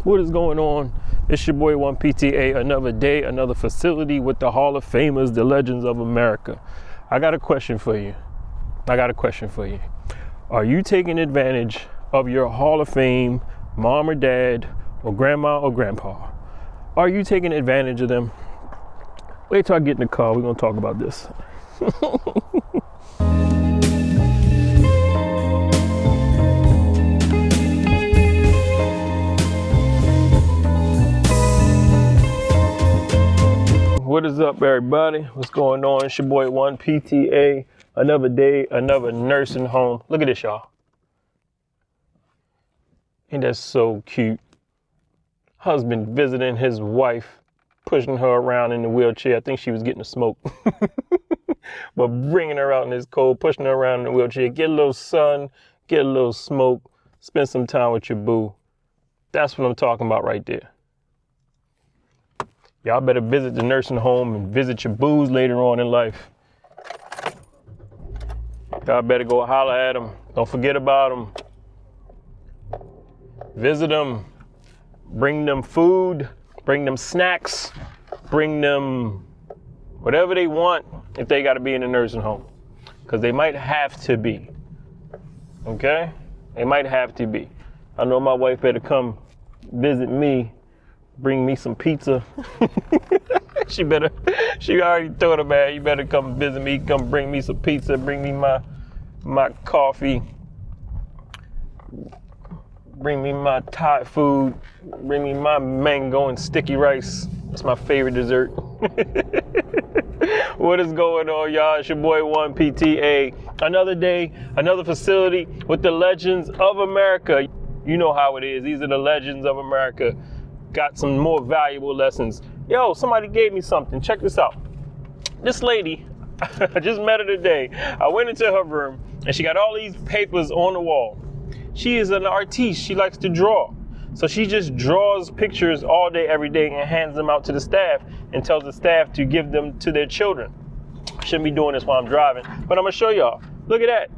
What is going on? It's your boy 1PTA, another day, another facility with the Hall of Famers, the legends of America. I got a question for you. Are you taking advantage of your Hall of Fame mom or dad or grandma or grandpa? Are you taking advantage of them? Wait till I get in the car. We're going to talk about this. What is up, everybody? What's going on? It's your boy 1PTA. Another day, another nursing home. Look at this, y'all. Ain't that so cute? Husband visiting his wife, pushing her around in the wheelchair. I think she was getting a smoke. But bringing her out in this cold, pushing her around in the wheelchair. Get a little sun, get a little smoke, spend some time with your boo. That's what I'm talking about right there. Y'all better visit the nursing home and visit your boos later on in life. Y'all better go holler at them. Don't forget about them. Visit them. Bring them food. Bring them snacks. Bring them whatever they want if they got to be in the nursing home. Because they might have to be. Okay? They might have to be. I know my wife better come visit me. Bring me some pizza. She already thought about it. You better come visit me. Come bring me some pizza. Bring me my coffee. Bring me my Thai food. Bring me my mango and sticky rice. That's my favorite dessert. What is going on, y'all? It's your boy 1PTA. Another day, another facility with the legends of America. You know how it is. These are the legends of America. Got some more valuable lessons. Yo, somebody gave me something. Check this out. This lady, I just met her today. I went into her room and she got all these papers on the wall. She is an artiste. She likes to draw. So she just draws pictures all day, every day, and hands them out to the staff and tells the staff to give them to their children. Shouldn't be doing this while I'm driving, but I'm gonna show y'all. Look at that.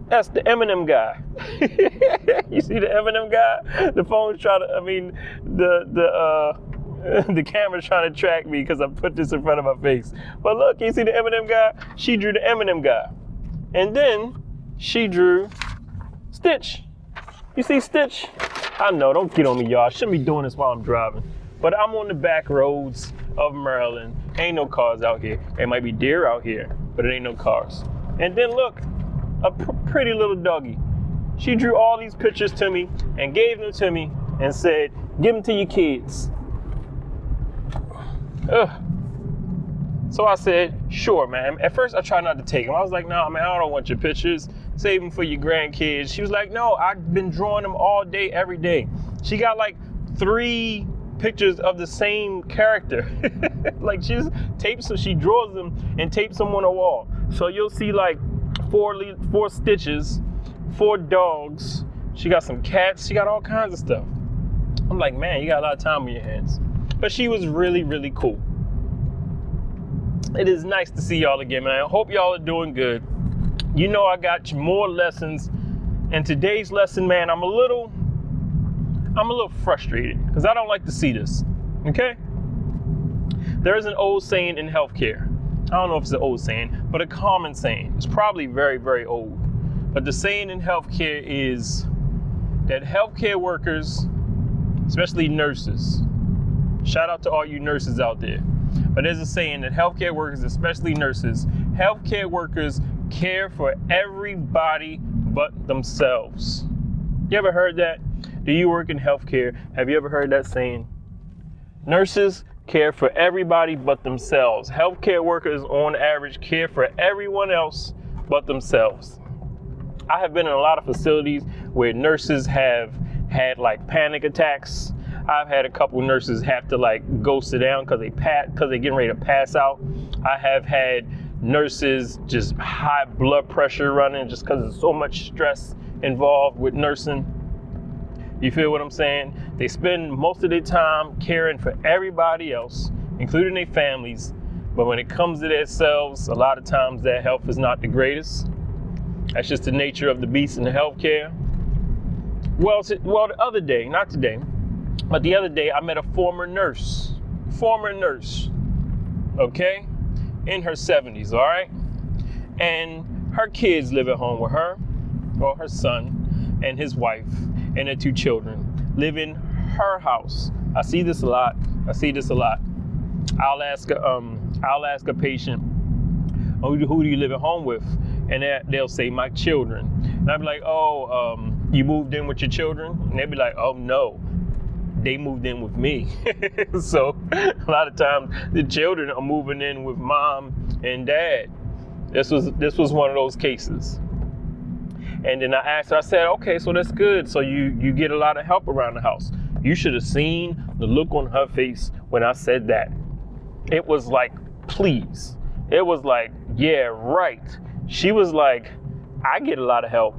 That's the Eminem guy. You see the Eminem guy? The phone's trying to, the camera's trying to track me because I put this in front of my face. But look, you see the Eminem guy? She drew the Eminem guy. And then she drew Stitch. You see Stitch? I know, don't get on me, y'all. I shouldn't be doing this while I'm driving. But I'm on the back roads of Maryland. Ain't no cars out here. There might be deer out here, but it ain't no cars. And then look, a pretty little doggy. She drew all these pictures to me and gave them to me and said, give them to your kids. So I said, sure, man. At first I tried not to take them. I was like, nah, man, I don't want your pictures. Save them for your grandkids. She was like, no, I've been drawing them all day, every day. She got like 3 pictures of the same character. Like she draws them and tapes them on a wall. So you'll see like 4 stitches, 4 dogs. She got some cats. She got all kinds of stuff. I'm like, man, you got a lot of time on your hands. But she was really, really cool. It is nice to see y'all again, man. I hope y'all are doing good. You know I got more lessons. And today's lesson, man, I'm a little frustrated because I don't like to see this. Okay? There is an old saying in healthcare. I don't know if it's an old saying, but a common saying. It's probably very, very old. But the saying in healthcare is that healthcare workers, especially nurses, shout out to all you nurses out there, but there's a saying that healthcare workers, especially nurses, healthcare workers care for everybody but themselves. You ever heard that? Do you work in healthcare? Have you ever heard that saying? Nurses care for everybody but themselves. Healthcare workers, on average, care for everyone else but themselves. I have been in a lot of facilities where nurses have had like panic attacks. I've had a couple nurses have to like go sit down because they're getting ready to pass out. I have had nurses just high blood pressure running just because there's so much stress involved with nursing. You feel what I'm saying? They spend most of their time caring for everybody else, including their families. But when it comes to themselves, a lot of times their health is not the greatest. That's just the nature of the beast in the healthcare. Well, the other day, not today, But the other day I met a former nurse, okay, in her 70s, all right? And her kids live at home with her, or her son and his wife and their 2 children live in her house. I see this a lot. I'll ask a patient, who do you live at home with? And they'll say, my children. And I'll be like, you moved in with your children? And they'll be like, oh no, they moved in with me. So a lot of times the children are moving in with mom and dad. This was one of those cases. And then I asked her, I said, okay, so that's good. So you get a lot of help around the house. You should have seen the look on her face when I said that. It was like, please. It was like, yeah, right. She was like, I get a lot of help.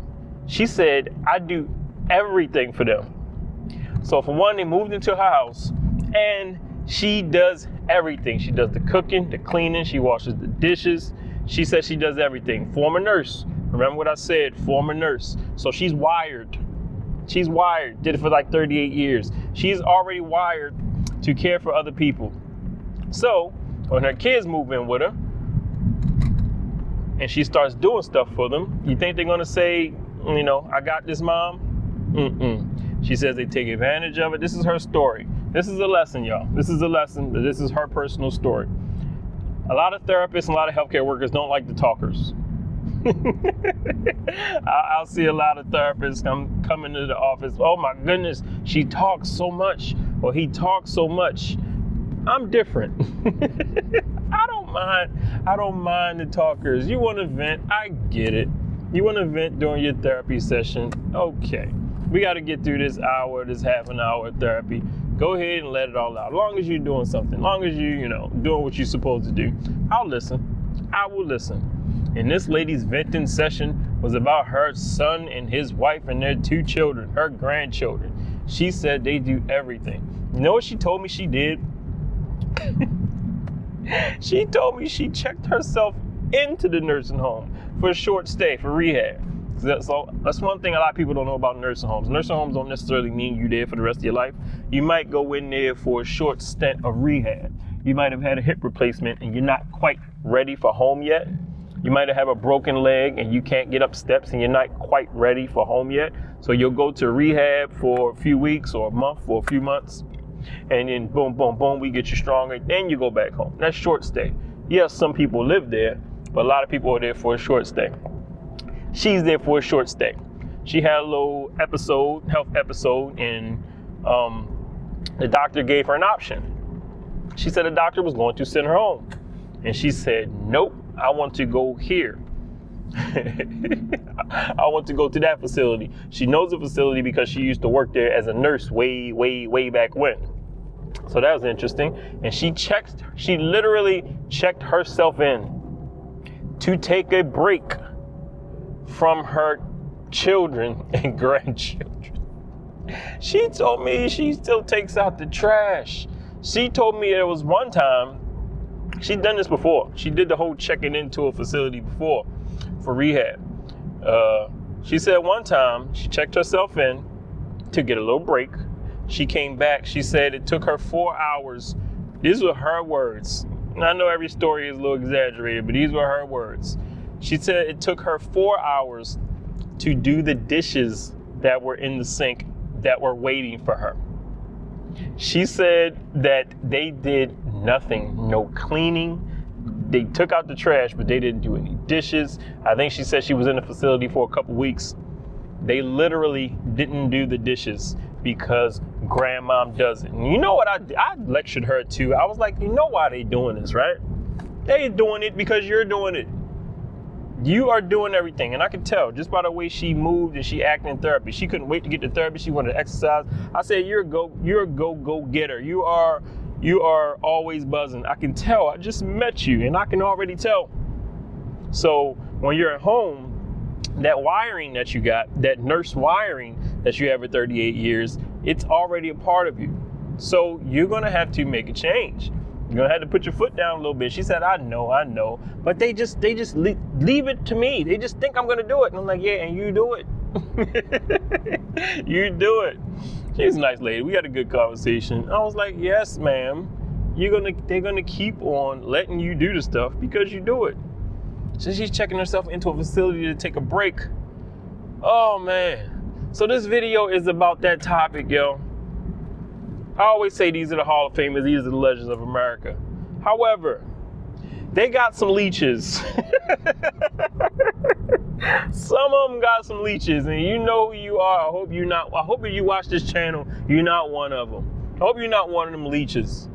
She said, I do everything for them. So for one, they moved into her house and she does everything. She does the cooking, the cleaning, she washes the dishes. She says she does everything. Former nurse. Remember what I said, former nurse. So she's wired. Did it for like 38 years. She's already wired to care for other people. So when her kids move in with her and she starts doing stuff for them, you think they're gonna say, I got this, mom? She says they take advantage of it. This is her story. This is a lesson, y'all. This is a lesson, but this is her personal story. A lot of therapists and a lot of healthcare workers don't like the talkers. I'll see a lot of therapists come into the office. Oh my goodness, she talks so much, or he talks so much. I'm different. I don't mind the talkers. You want to vent, I get it. You want to vent during your therapy session, okay. We got to get through this half an hour of therapy. Go ahead and let it all out. As long as you're doing something, as long as you doing what you're supposed to do, I'll listen. I will listen. And this lady's venting session was about her son and his wife and their 2 children, her grandchildren. She said they do everything. You know what she told me she did? She told me she checked herself into the nursing home for a short stay, for rehab. So that's one thing a lot of people don't know about nursing homes. Nursing homes don't necessarily mean you're there for the rest of your life. You might go in there for a short stint of rehab. You might have had a hip replacement and you're not quite ready for home yet. You might have a broken leg and you can't get up steps and you're not quite ready for home yet. So you'll go to rehab for a few weeks or a month or a few months. And then boom, boom, boom, we get you stronger. Then you go back home. That's short stay. Yes, some people live there, but a lot of people are there for a short stay. She's there for a short stay. She had a little health episode, and the doctor gave her an option. She said the doctor was going to send her home. And she said, nope, I want to go here. I want to go to that facility. She knows the facility because she used to work there as a nurse way, way, way back when. So that was interesting. And she literally checked herself in to take a break from her children and grandchildren. She told me she still takes out the trash. She told me there was one time, she'd done this before. She did the whole checking into a facility before for rehab. She said one time she checked herself in to get a little break. She came back. She said it took her 4 hours. These were her words. And I know every story is a little exaggerated, but these were her words. She said it took her 4 hours to do the dishes that were in the sink that were waiting for her. She said that they did nothing, no cleaning. They took out the trash, but they didn't do any dishes. I think she said she was in the facility for a couple weeks. They literally didn't do the dishes because grandmom does it. And you know what, I lectured her too. I was like, you know why they doing this, right? They doing it because you're doing it. You are doing everything. And I could tell just by the way she moved and she acted in therapy. She couldn't wait to get to therapy. She wanted to exercise. I said, you're a go-getter. You are always buzzing. I can tell. I just met you and I can already tell. So when you're at home, that wiring that you got, that nurse wiring that you have for 38 years, it's already a part of you. So you're going to have to make a change. You're going to have to put your foot down a little bit. She said, I know. But they just leave it to me. They just think I'm going to do it. And I'm like, yeah, and you do it. You do it. She's a nice lady. We had a good conversation. I was like, yes, ma'am. They're gonna keep on letting you do the stuff because you do it. So she's checking herself into a facility to take a break. Oh man. So this video is about that topic, yo. I always say these are the Hall of Famers, these are the legends of America. However, they got some leeches. Some of them got some leeches, and you know who you are. I hope if you watch this channel, you're not one of them. I hope you're not one of them leeches.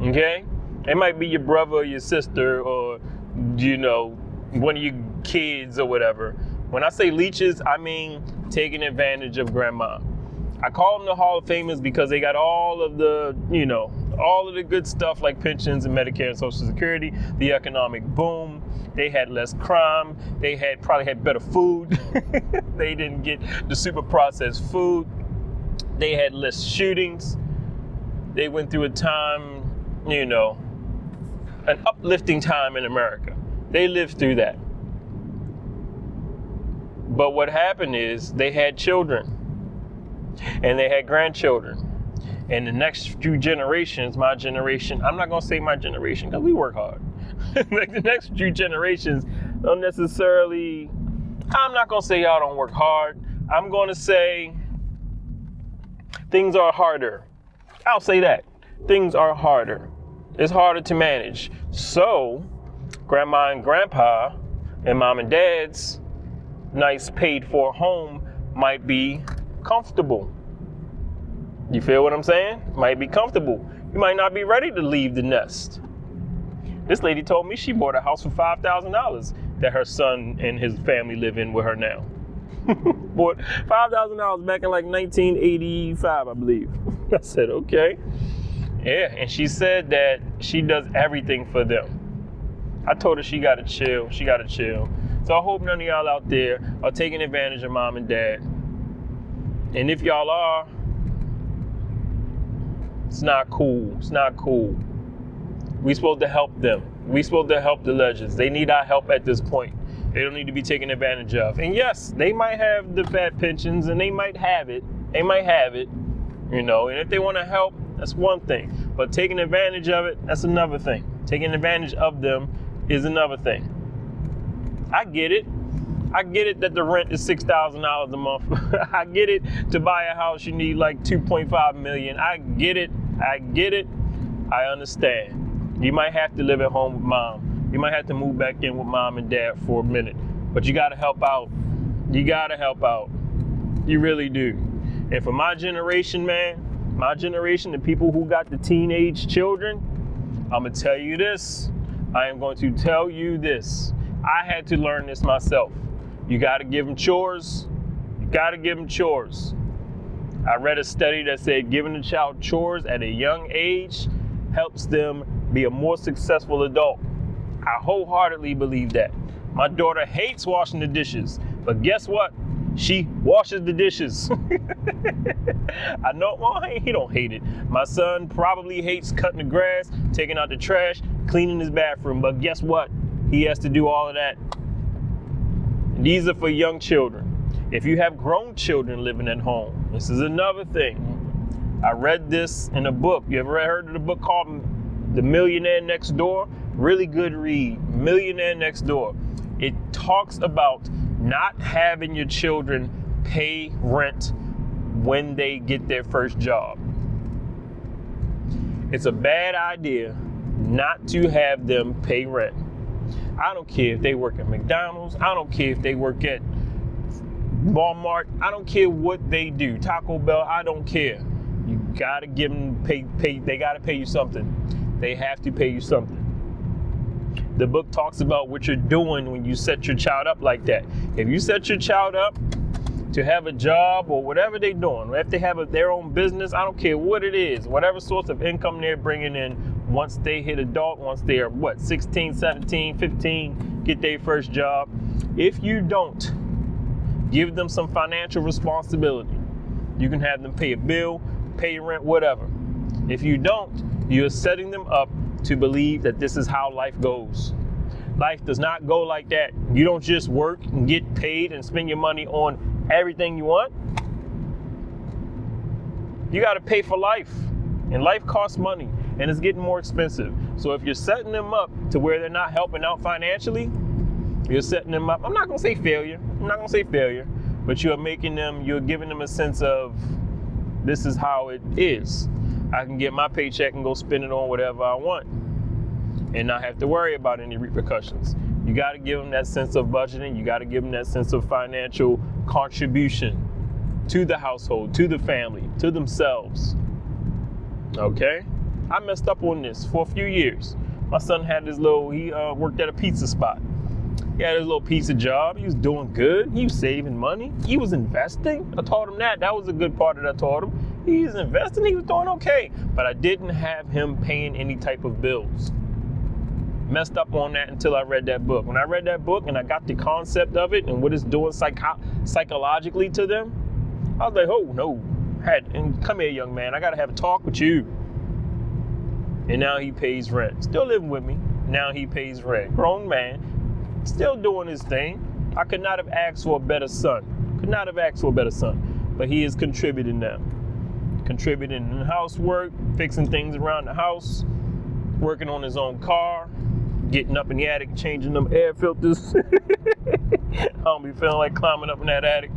Okay? It might be your brother or your sister or, one of your kids or whatever. When I say leeches, I mean taking advantage of grandma. I call them the Hall of Famers because they got all of the good stuff like pensions and Medicare and Social Security, the economic boom. They had less crime. They probably had better food. They didn't get the super processed food. They had less shootings. They went through a time, an uplifting time in America. They lived through that. But what happened is they had children and they had grandchildren. And the next few generations, my generation, I'm not going to say my generation because we work hard. Like the next few generations don't necessarily, I'm not going to say y'all don't work hard. I'm going to say things are harder. I'll say that. Things are harder. It's harder to manage. So grandma and grandpa and mom and dad's nice paid for home might be comfortable. You feel what I'm saying? Might be comfortable. You might not be ready to leave the nest. This lady told me she bought a house for $5,000 that her son and his family live in with her now. Bought $5,000 back in like 1985, I believe. I said, okay. Yeah, and she said that she does everything for them. I told her she gotta chill. So I hope none of y'all out there are taking advantage of mom and dad. And if y'all are, it's not cool. It's not cool. We supposed to help them. We supposed to help the legends. They need our help at this point. They don't need to be taken advantage of. And yes, they might have the fat pensions and they might have it. And if they want to help, that's one thing. But taking advantage of it, that's another thing. Taking advantage of them is another thing. I get it. I get it that the rent is $6,000 a month. I get it. To buy a house, you need like $2.5 million. I get it. I understand. You might have to live at home with mom. You might have to move back in with mom and dad for a minute. But you got to help out. You really do. And for my generation, man, the people who got the teenage children, I'm going to tell you this. I am going to tell you this. I had to learn this myself. You got to give them chores. I read a study that said giving a child chores at a young age helps them be a more successful adult. I wholeheartedly believe that. My daughter hates washing the dishes, but guess what? She washes the dishes. I know, well, he don't hate it. My son probably hates cutting the grass, taking out the trash, cleaning his bathroom, but guess what? He has to do all of that. These are for young children. If you have grown children living at home, this is another thing. I read this in a book. You ever heard of the book called The Millionaire Next Door? Really good read, Millionaire Next Door. It talks about not having your children pay rent when they get their first job. It's a bad idea not to have them pay rent. I don't care if they work at McDonald's. I don't care if they work at Walmart. I don't care what they do. Taco Bell, I don't care. You gotta give them pay. They gotta pay you something. They have to pay you something. The book talks about what you're doing when you set your child up like that. If you set your child up to have a job or whatever they're doing, or if they have their own business, I don't care what it is, whatever source of income they're bringing in, once they hit adult, once they're 16, 17, 15, get their first job. If you don't give them some financial responsibility, you can have them pay a bill, pay rent, whatever. If you don't, you're setting them up to believe that this is how life goes. Life does not go like that. You don't just work and get paid and spend your money on everything you want. You got to pay for life, and life costs money, and it's getting more expensive. So if you're setting them up to where they're not helping out financially, you're setting them up. I'm not going to say failure. But you're giving them a sense of, this is how it is. I can get my paycheck and go spend it on whatever I want and not have to worry about any repercussions. You got to give them that sense of budgeting. You got to give them that sense of financial contribution to the household, to the family, to themselves. Okay? I messed up on this for a few years. My son had he worked at a pizza spot. He had his little pizza job. He was doing good. He was saving money. He was investing. I taught him that. That was a good part that I taught him. He was investing. He was doing okay. But I didn't have him paying any type of bills. Messed up on that until I read that book. When I read that book and I got the concept of it and what it's doing psychologically to them, I was like, oh, no. And come here, young man. I got to have a talk with you. And now he pays rent. Still living with me. Now he pays rent. Grown man. Still doing his thing. I could not have asked for a better son. But he is contributing now. Contributing in housework, fixing things around the house, working on his own car, getting up in the attic, changing them air filters. I don't be feeling like climbing up in that attic.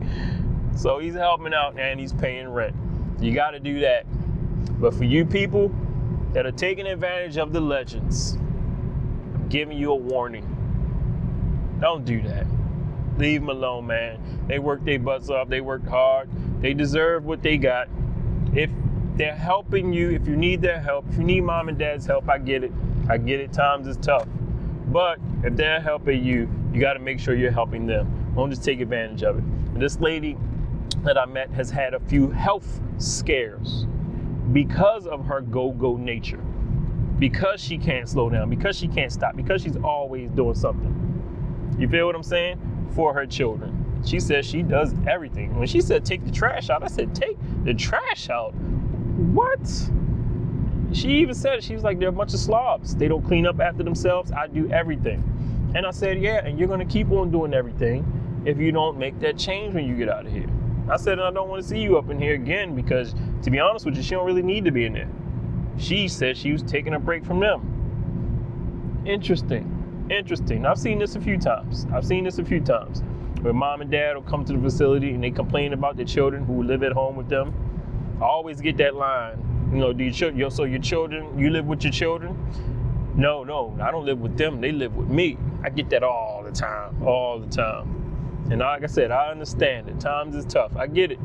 So he's helping out and he's paying rent. You got to do that. But for you people that are taking advantage of the legends, I'm giving you a warning. Don't do that. Leave them alone, man. They worked their butts off. They worked hard. They deserve what they got. If they're helping you, if you need their help, if you need mom and dad's help, I get it. Times is tough. But if they're helping you, you got to make sure you're helping them. Don't just take advantage of it. And this lady that I met has had a few health scares because of her go-go nature. Because she can't slow down. Because she can't stop. Because she's always doing something. You feel what I'm saying? For her children. She says she does everything. When she said take the trash out, I said take the trash out? What? She even said, she was like, they're a bunch of slobs. They don't clean up after themselves. I do everything. And I said, yeah, and you're going to keep on doing everything if you don't make that change when you get out of here. I said, and I don't want to see you up in here again because, to be honest with you, she don't really need to be in there. She said she was taking a break from them. Interesting. I've seen this a few times. Where mom and dad will come to the facility and they complain about their children who live at home with them. I always get that line, you live with your children? No, I don't live with them. They live with me. I get that all the time. And like I said, I understand it. Times is tough. I get it.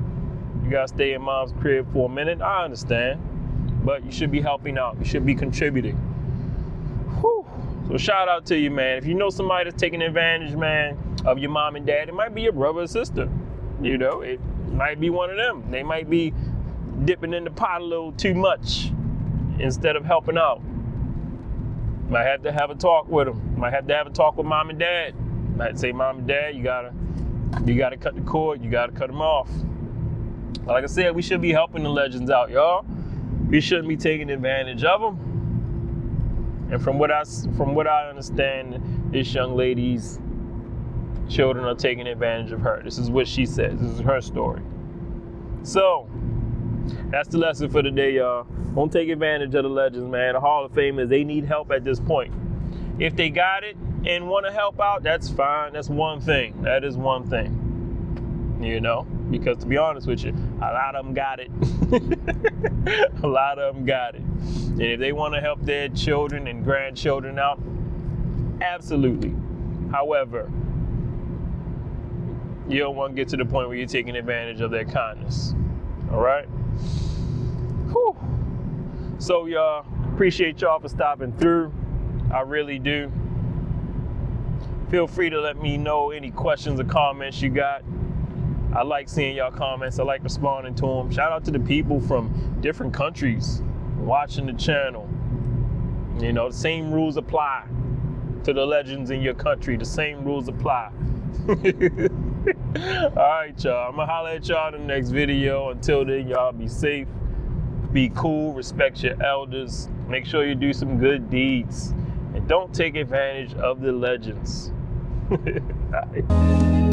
You gotta stay in mom's crib for a minute. I understand. But you should be helping out. You should be contributing. Whew. So shout out to you, man. If you know somebody that's taking advantage, man, of your mom and dad, it might be your brother or sister. It might be one of them. They might be dipping in the pot a little too much instead of helping out. Might have to have a talk with them. Might have to have a talk with mom and dad. Might say, mom and dad, you gotta cut the cord. You gotta cut them off. Like I said, we should be helping the legends out, y'all. We shouldn't be taking advantage of them. And from what I understand, this young lady's children are taking advantage of her. This is what she says. This is her story. So, that's the lesson for today, y'all. Don't take advantage of the legends, man. The Hall of Famers, they need help at this point. If they got it and want to help out, that's fine. That's one thing. That is one thing. Because to be honest with you, a lot of them got it. A lot of them got it. And if they want to help their children and grandchildren out, absolutely. However, you don't want to get to the point where you're taking advantage of their kindness. All right? Whew. So, y'all, appreciate y'all for stopping through. I really do. Feel free to let me know any questions or comments you got. I like seeing y'all comments. I like responding to them. Shout out to the people from different countries watching the channel. The same rules apply to the legends in your country. The same rules apply. All right, y'all. I'm going to holler at y'all in the next video. Until then, y'all be safe, be cool, respect your elders. Make sure you do some good deeds. And don't take advantage of the legends. All right.